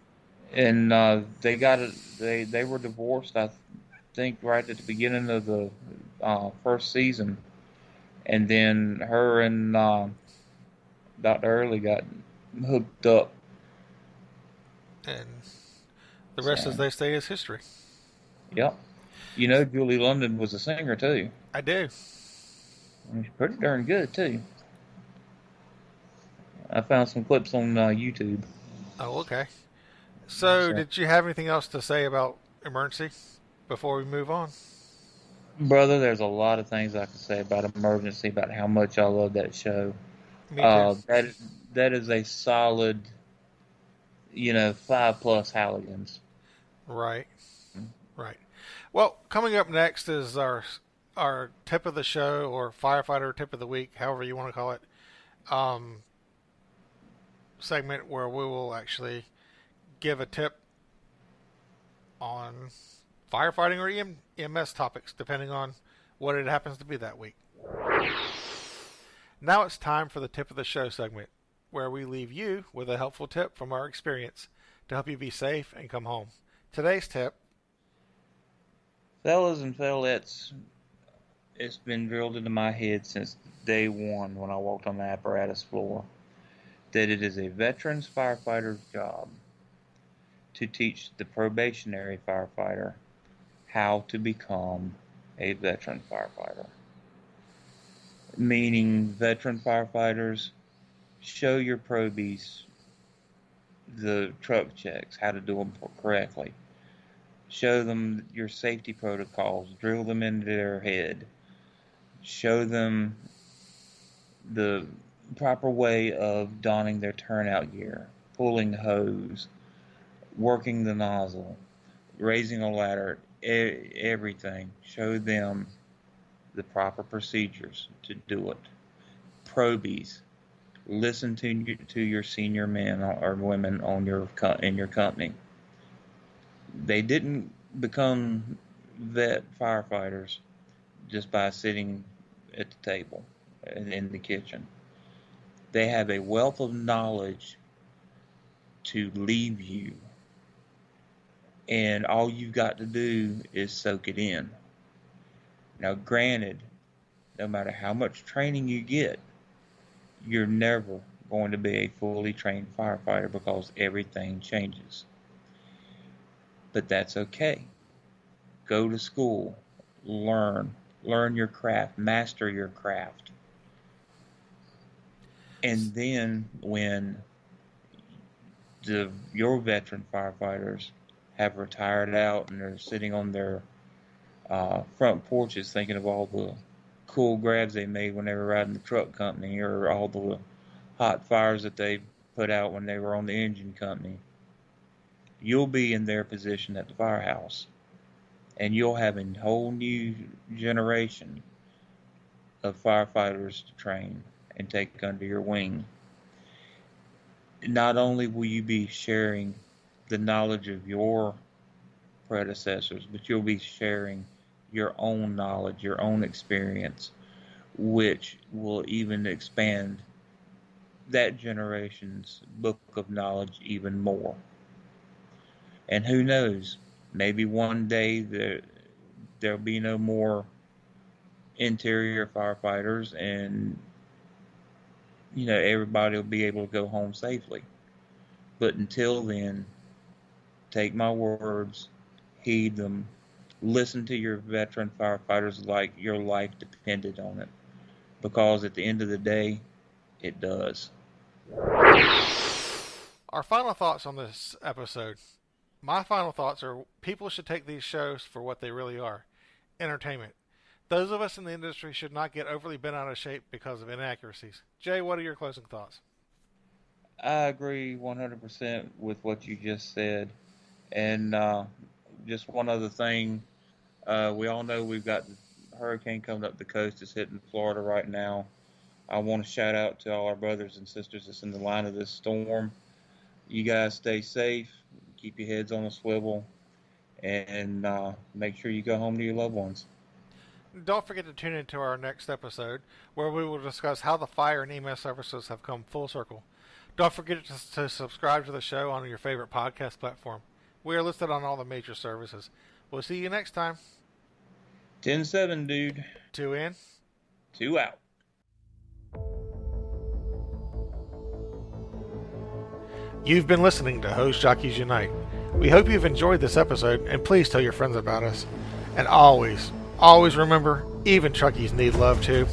And they got it. They were divorced, I think, right at the beginning of the first season, and then her and Dr. Early got hooked up. And the rest, as they say, is history. Yep. You know, Julie London was a singer, too. I do. She's pretty darn good, too. I found some clips on YouTube. Oh, okay. So, did you have anything else to say about Emergency before we move on? Brother, there's a lot of things I could say about Emergency, about how much I love that show. Me too. That is a solid, 5+ Halligans. Right. Right. Well, coming up next is our tip of the show, or firefighter tip of the week, however you want to call it, segment where we will actually give a tip on firefighting or EMS topics, depending on what it happens to be that week. Now it's time for the tip of the show segment, where we leave you with a helpful tip from our experience to help you be safe and come home. Today's tip: fellas and fellettes, it's been drilled into my head since day one when I walked on the apparatus floor that it is a veteran's firefighter's job to teach the probationary firefighter how to become a veteran firefighter. Meaning, veteran firefighters, show your probies the truck checks, how to do them correctly. Show them your safety protocols, drill them into their head. Show them the proper way of donning their turnout gear, pulling the hose, working the nozzle, raising a ladder, everything. Show them the proper procedures to do it. Probies, listen to your senior men or women in your company. They didn't become vet firefighters just by sitting at the table in the kitchen. They have a wealth of knowledge to leave you, and all you've got to do is soak it in. Now, granted, no matter how much training you get, you're never going to be a fully trained firefighter because everything changes. But that's okay. Go to school, learn your craft, master your craft. And then when your veteran firefighters have retired out and they're sitting on their front porches thinking of all the cool grabs they made when they were riding the truck company, or all the hot fires that they put out when they were on the engine company, you'll be in their position at the firehouse, and you'll have a whole new generation of firefighters to train and take under your wing. Not only will you be sharing the knowledge of your predecessors, but you'll be sharing your own knowledge, your own experience, which will even expand that generation's book of knowledge even more. And who knows, maybe one day there'll be no more interior firefighters, and everybody will be able to go home safely. But until then, take my words, heed them, listen to your veteran firefighters like your life depended on it. Because at the end of the day, it does. Our final thoughts on this episode. My final thoughts are people should take these shows for what they really are: entertainment. Those of us in the industry should not get overly bent out of shape because of inaccuracies. Jay, what are your closing thoughts? I agree 100% with what you just said. And just one other thing. We all know we've got the hurricane coming up the coast. It's hitting Florida right now. I want to shout out to all our brothers and sisters that's in the line of this storm. You guys stay safe. Keep your heads on a swivel. And make sure you go home to your loved ones. Don't forget to tune into our next episode, where we will discuss how the fire and EMS services have come full circle. Don't forget to subscribe to the show on your favorite podcast platform. We are listed on all the major services. We'll see you next time. 10-7, dude. 2 in. 2 out. You've been listening to Hose Jockeys Unite. We hope you've enjoyed this episode, and please tell your friends about us. And always remember, even truckies need love too.